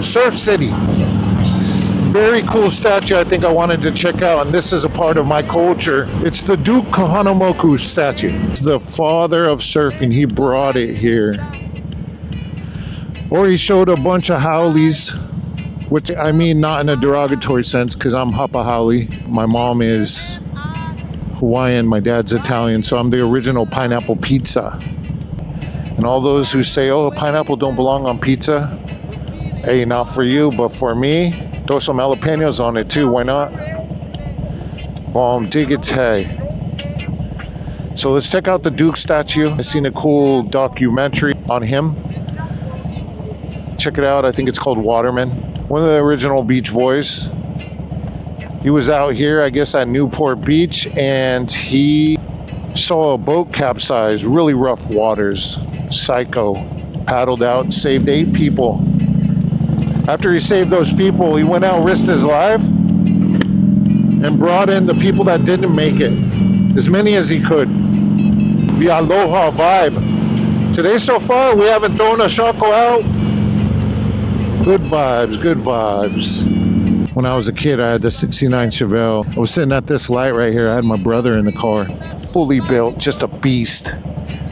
Surf City. Very cool statue I think I wanted to check out, and this is a part of my culture. It's the Duke Kahanamoku statue. It's the father of surfing. He brought it here. Or he showed a bunch of haoles, which I mean not in a derogatory sense because I'm Hapa haole. My mom is Hawaiian, my dad's Italian, so I'm the original pineapple pizza. And all those who say, oh, pineapple don't belong on pizza, hey, not for you, but for me, throw some jalapenos on it too, why not? Bomb diggity. So let's check out the Duke statue. I've seen a cool documentary on him. Check it out, I think it's called Waterman. One of the original Beach Boys. He was out here, I guess, at Newport Beach, and he saw a boat capsize, really rough waters. Psycho. Paddled out, saved 8 people. After he saved those people, he went out, risked his life, and brought in the people that didn't make it. As many as he could. The Aloha vibe. Today so far, we haven't thrown a Shaka out. Good vibes, good vibes. When I was a kid, I had the 69 Chevelle. I was sitting at this light right here. I had my brother in the car. Fully built, just a beast.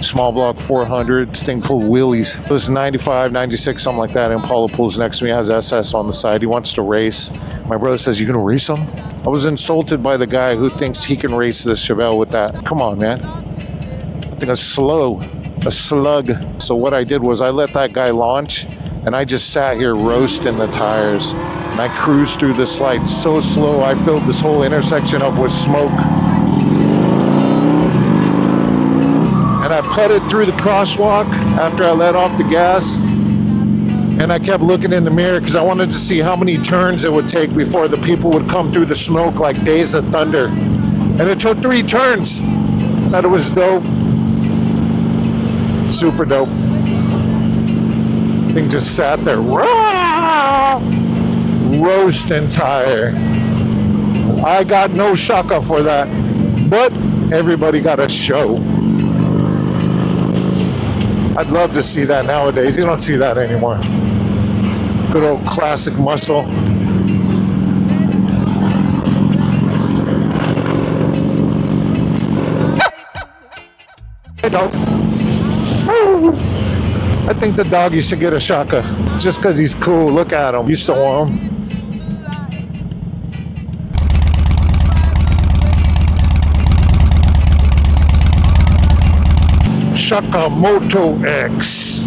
Small block 400, thing pulled wheelies. It was 95, 96, something like that. Impala pulls next to me, has SS on the side. He wants to race. My brother says, you gonna race him? I was insulted by the guy who thinks he can race this Chevelle with that. Come on, man. I think a slug. So what I did was I let that guy launch, and I just sat here roasting the tires. And I cruised through this light so slow, I filled this whole intersection up with smoke. And I putted through the crosswalk after I let off the gas. And I kept looking in the mirror because I wanted to see how many turns it would take before the people would come through the smoke like days of thunder. And it took 3 turns. Thought it was dope. Super dope. Thing just sat there. Roasting tire. I got no Shaka for that. But everybody got a show. I'd love to see that nowadays. You don't see that anymore. Good old classic muscle. I don't. I think the doggy should get a Shaka. Just because he's cool. Look at him. You saw him. Shakamoto X.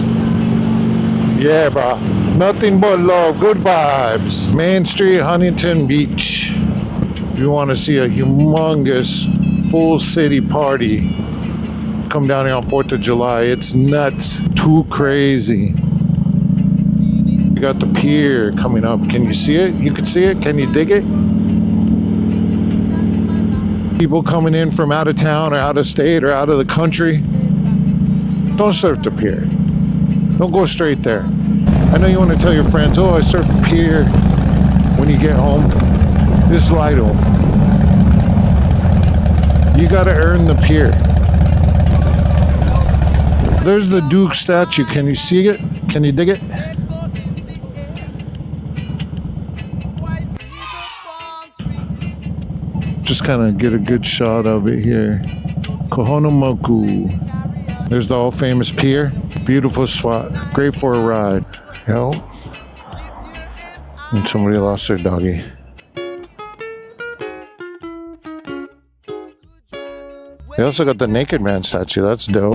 Yeah, bro. Nothing but love. Good vibes. Main Street, Huntington Beach. If you want to see a humongous full city party, come down here on 4th of July. It's nuts. Too crazy. You got the pier coming up. Can you see it? You can see it? Can you dig it? People coming in from out of town or out of state or out of the country. Don't surf the pier. Don't go straight there. I know you want to tell your friends, oh, I surfed the pier when you get home. Just lie to them. You got to earn the pier. There's the Duke statue. Can you see it? Can you dig it? Just kind of get a good shot of it here. Kahanamoku. There's the all famous pier. Beautiful spot. Great for a ride. Yo. And somebody lost their doggy. They also got the naked man statue. That's dope.